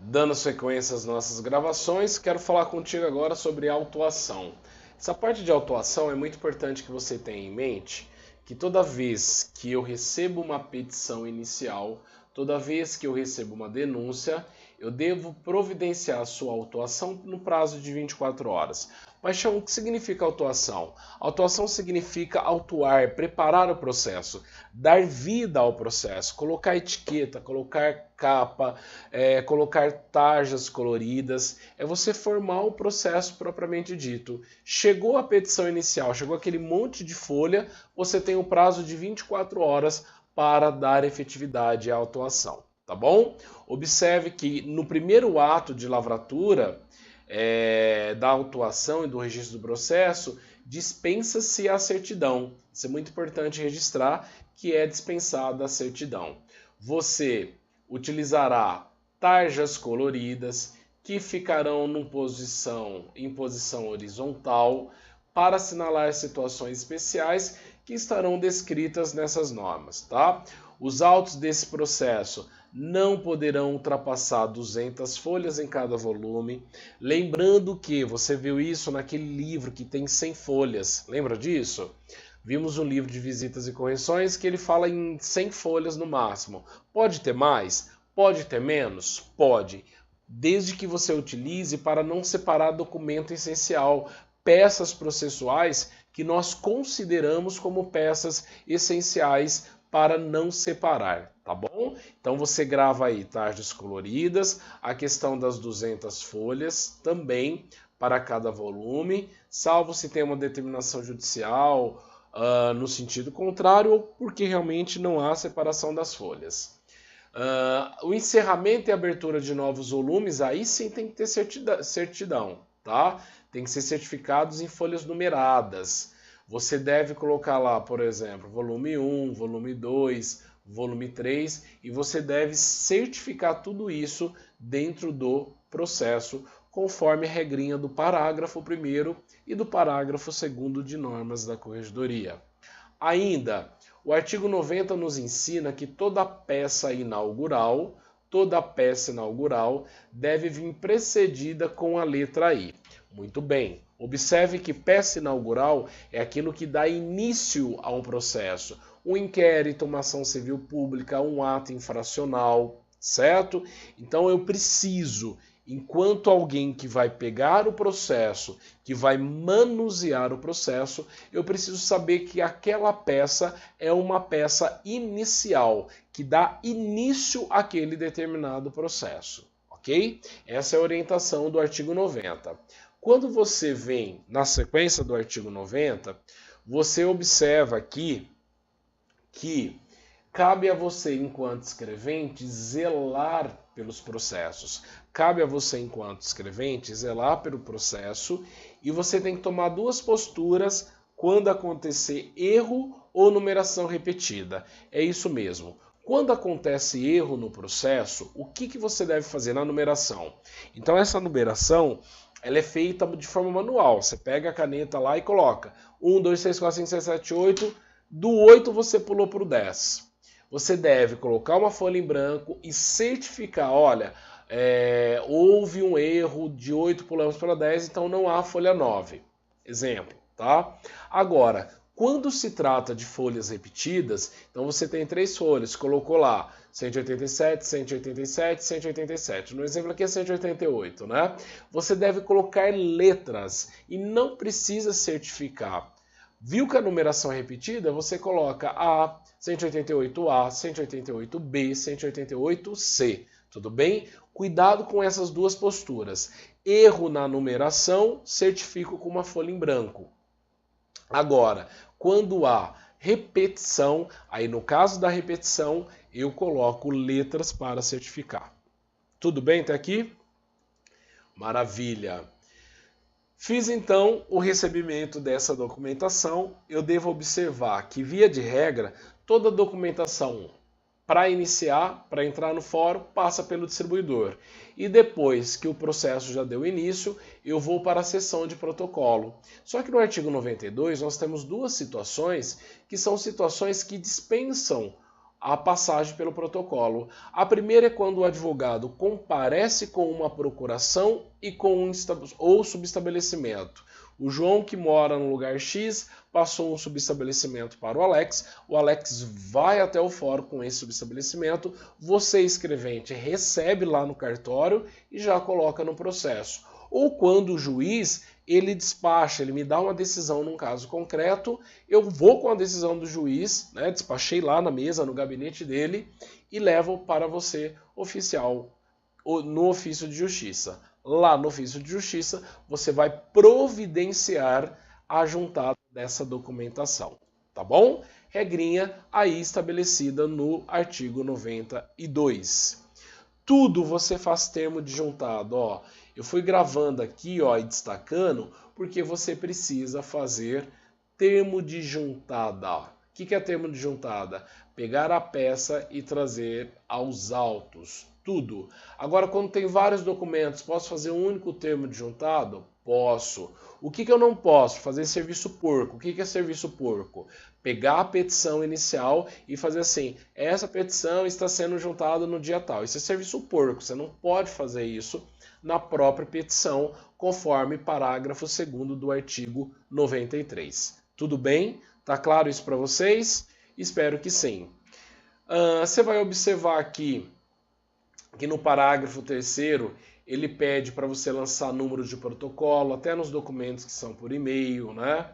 Dando sequência às nossas gravações, quero falar contigo agora sobre autuação. Essa parte de autuação é muito importante que você tenha em mente que toda vez que eu recebo uma petição inicial, toda vez que eu recebo uma denúncia, eu devo providenciar a sua autuação no prazo de 24 horas. Paixão, o que significa autuação? Autuação significa autuar, preparar o processo, dar vida ao processo, colocar etiqueta, colocar capa, colocar tarjas coloridas, é você formar o processo propriamente dito. Chegou a petição inicial, chegou aquele monte de folha, você tem um prazo de 24 horas para dar efetividade à autuação, tá bom? Observe que no primeiro ato de lavratura da autuação e do registro do processo, dispensa-se a certidão. Isso é muito importante registrar que é dispensada a certidão. Você utilizará tarjas coloridas que ficarão em posição horizontal para assinalar situações especiais que estarão descritas nessas normas, tá? Os autos desse processo não poderão ultrapassar 200 folhas em cada volume. Lembrando que você viu isso naquele livro que tem 100 folhas. Lembra disso? Vimos um livro de visitas e correções que ele fala em 100 folhas no máximo. Pode ter mais? Pode ter menos? Pode. Desde que você utilize para não separar documento essencial, peças processuais que nós consideramos como peças essenciais para não separar, tá bom? Então você grava aí tarjas coloridas, a questão das 200 folhas também para cada volume, salvo se tem uma determinação judicial no sentido contrário ou porque realmente não há separação das folhas. O encerramento e abertura de novos volumes, aí sim tem que ter certidão, tá? Tem que ser certificados em folhas numeradas. Você deve colocar lá, por exemplo, volume 1, volume 2, volume 3 e você deve certificar tudo isso dentro do processo, conforme a regrinha do parágrafo 1º e do parágrafo 2º de normas da Corregedoria. Ainda, o artigo 90 nos ensina que toda peça inaugural deve vir precedida com a letra I. Muito bem. Observe que peça inaugural é aquilo que dá início a um processo. Um inquérito, uma ação civil pública, um ato infracional, certo? Então eu preciso, enquanto alguém que vai pegar o processo, que vai manusear o processo, eu preciso saber que aquela peça é uma peça inicial, que dá início àquele determinado processo, ok? Essa é a orientação do artigo 90. Quando você vem na sequência do artigo 90, você observa aqui que cabe a você, enquanto escrevente, zelar pelos processos. Cabe a você, enquanto escrevente, zelar pelo processo e você tem que tomar duas posturas quando acontecer erro ou numeração repetida. É isso mesmo. Quando acontece erro no processo, o que você deve fazer na numeração? Então, essa numeração ela é feita de forma manual. Você pega a caneta lá e coloca 1, 2, 3, 4, 5, 6, 7, 8. Do 8 você pulou para o 10. Você deve colocar uma folha em branco e certificar, olha, houve um erro, de 8 pulamos para 10, então não há folha 9. Exemplo, tá? Agora, quando se trata de folhas repetidas, então você tem 3 folhas, colocou lá 187, 187, 187. No exemplo aqui é 188, né? Você deve colocar letras e não precisa certificar. Viu que a numeração é repetida? Você coloca A, 188A, 188B, 188C. Tudo bem? Cuidado com essas duas posturas. Erro na numeração, certifico com uma folha em branco. Agora, quando há repetição, aí no caso da repetição, eu coloco letras para certificar. Tudo bem até aqui? Maravilha! Fiz então o recebimento dessa documentação. Eu devo observar que, via de regra, toda documentação para iniciar, para entrar no fórum, passa pelo distribuidor. E depois que o processo já deu início, eu vou para a seção de protocolo. Só que no artigo 92 nós temos duas situações que são situações que dispensam a passagem pelo protocolo. A primeira é quando o advogado comparece com uma procuração e com ou subestabelecimento. O João, que mora no lugar X, passou um subestabelecimento para o Alex vai até o fórum com esse subestabelecimento, você, escrevente, recebe lá no cartório e já coloca no processo. Ou quando o juiz, ele despacha, ele me dá uma decisão num caso concreto, eu vou com a decisão do juiz, né, despachei lá na mesa, no gabinete dele, e levo para você, oficial, no ofício de justiça. Lá no ofício de justiça, você vai providenciar a juntada dessa documentação, tá bom? Regrinha aí estabelecida no artigo 92. Tudo você faz termo de juntado, ó. Eu fui gravando aqui, ó, e destacando, porque você precisa fazer termo de juntada. O que é termo de juntada? Pegar a peça e trazer aos autos. Tudo. Agora, quando tem vários documentos, posso fazer um único termo de juntado? Posso. O que eu não posso? Fazer serviço porco. O que é serviço porco? Pegar a petição inicial e fazer assim, essa petição está sendo juntada no dia tal. Isso é serviço porco, você não pode fazer isso na própria petição, conforme parágrafo 2º do artigo 93. Tudo bem? Tá claro isso para vocês? Espero que sim. Você vai observar aqui que no parágrafo 3º ele pede para você lançar números de protocolo, até nos documentos que são por e-mail, né?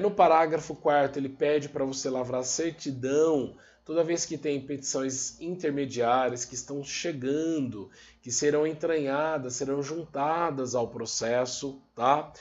No parágrafo 4º ele pede para você lavrar certidão toda vez que tem petições intermediárias que estão chegando, que serão entranhadas, serão juntadas ao processo, tá?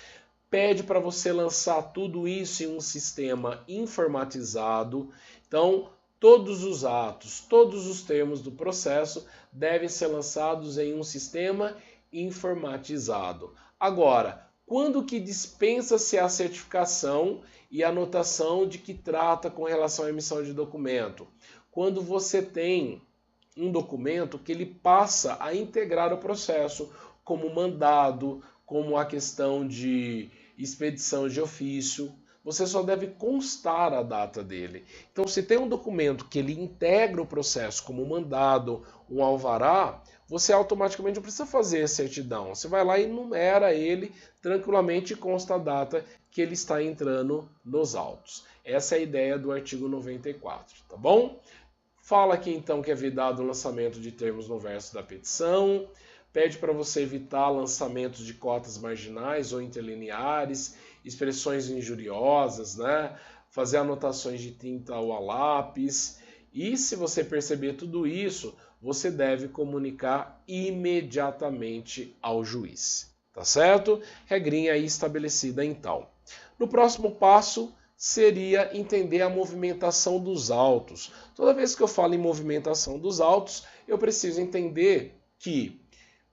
Pede para você lançar tudo isso em um sistema informatizado. Então, todos os atos, todos os termos do processo devem ser lançados em um sistema informatizado. Agora, quando que dispensa-se a certificação e a anotação de que trata com relação à emissão de documento? Quando você tem um documento que ele passa a integrar o processo, como mandado, como a questão de expedição de ofício, você só deve constar a data dele. Então, se tem um documento que ele integra o processo como mandado, um alvará, você automaticamente não precisa fazer certidão. Você vai lá e numera ele tranquilamente e consta a data que ele está entrando nos autos. Essa é a ideia do artigo 94, tá bom? Fala aqui então que é vedado o lançamento de termos no verso da petição, pede para você evitar lançamentos de cotas marginais ou interlineares, expressões injuriosas, né? Fazer anotações de tinta ou a lápis. E se você perceber tudo isso, você deve comunicar imediatamente ao juiz. Tá certo? Regrinha aí estabelecida então. No próximo passo seria entender a movimentação dos autos. Toda vez que eu falo em movimentação dos autos, eu preciso entender que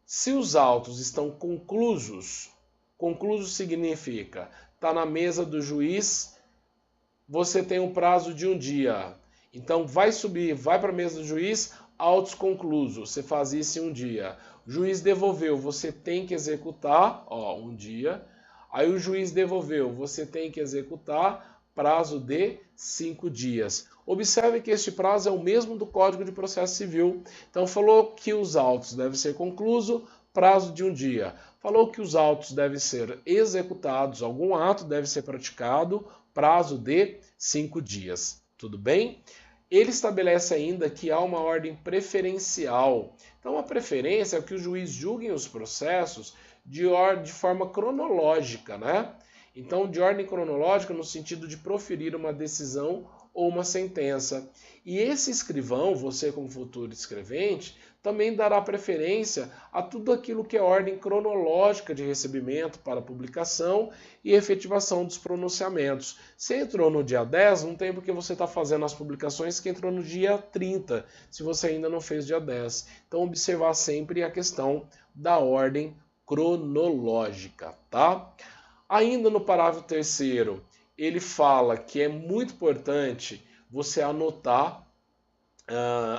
se os autos estão conclusos, concluso significa está na mesa do juiz, você tem um prazo de um dia. Então vai subir, vai para a mesa do juiz, autos conclusos, você faz isso em um dia. O juiz devolveu, você tem que executar, ó, um dia. Aí o juiz devolveu, você tem que executar, prazo de 5 dias. Observe que este prazo é o mesmo do Código de Processo Civil. Então falou que os autos devem ser conclusos, prazo de um dia. Falou que os autos devem ser executados, algum ato deve ser praticado, prazo de 5 dias. Tudo bem? Ele estabelece ainda que há uma ordem preferencial. Então a preferência é que o juiz julgue os processos de forma cronológica, né? Então, de ordem cronológica no sentido de proferir uma decisão ou uma sentença. E esse escrivão, você como futuro escrevente, também dará preferência a tudo aquilo que é ordem cronológica de recebimento para publicação e efetivação dos pronunciamentos. Se entrou no dia 10, não tem porque você está fazendo as publicações que entrou no dia 30, se você ainda não fez dia 10. Então, observar sempre a questão da ordem cronológica, tá? Ainda no parágrafo 3º, ele fala que é muito importante você anotar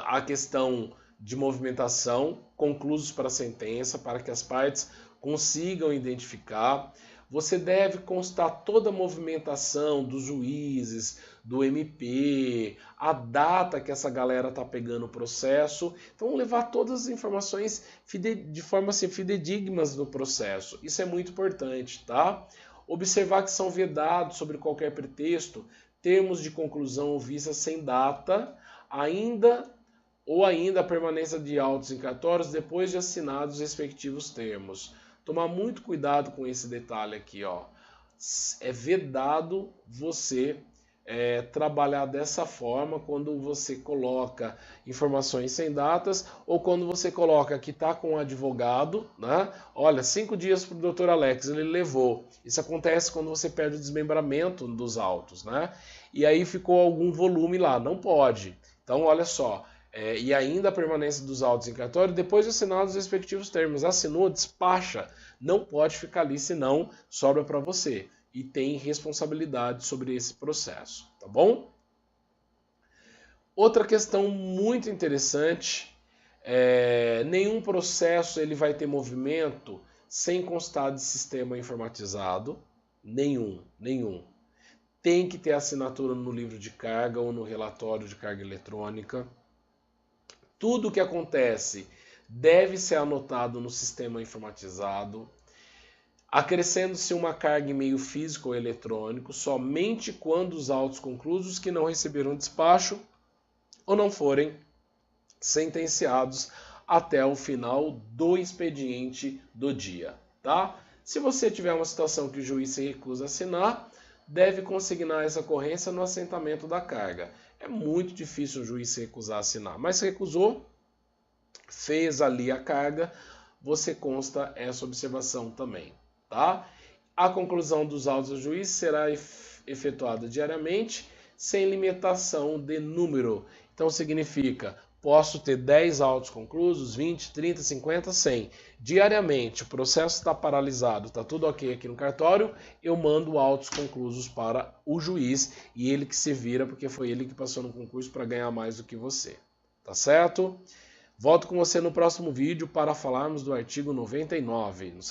a questão de movimentação, conclusos para a sentença, para que as partes consigam identificar. você deve constar toda a movimentação dos juízes, do MP, a data que essa galera tá pegando o processo. Então, levar todas as informações de forma assim, fidedignas no processo. Isso é muito importante, tá? Observar que são vedados, sobre qualquer pretexto, termos de conclusão ou vista sem data, ainda a permanência de autos em cartórios depois de assinados os respectivos termos. Tomar muito cuidado com esse detalhe aqui, ó. É vedado você trabalhar dessa forma quando você coloca informações sem datas ou quando você coloca que está com um advogado, né? Olha, 5 dias para o Dr. Alex, ele levou. Isso acontece quando você perde o desmembramento dos autos, né? E aí ficou algum volume lá, não pode. Então, olha só, e ainda a permanência dos autos em cartório depois de assinados os respectivos termos. Assinou, despacha. Não pode ficar ali, senão sobra para você. E tem responsabilidade sobre esse processo, tá bom? Outra questão muito interessante, nenhum processo ele vai ter movimento sem constar de sistema informatizado, nenhum. Tem que ter assinatura no livro de carga ou no relatório de carga eletrônica. Tudo que acontece deve ser anotado no sistema informatizado. Acrescendo-se uma carga em meio físico ou eletrônico somente quando os autos conclusos que não receberam despacho ou não forem sentenciados até o final do expediente do dia, tá? Se você tiver uma situação que o juiz se recusa a assinar, deve consignar essa ocorrência no assentamento da carga. É muito difícil o juiz se recusar a assinar, mas se recusou, fez ali a carga, você consta essa observação também. Tá? A conclusão dos autos do juiz será efetuada diariamente, sem limitação de número. Então significa, posso ter 10 autos conclusos, 20, 30, 50, 100. Diariamente, o processo está paralisado, está tudo ok aqui no cartório, eu mando autos conclusos para o juiz e ele que se vira, porque foi ele que passou no concurso para ganhar mais do que você. Tá certo? Volto com você no próximo vídeo para falarmos do artigo 99.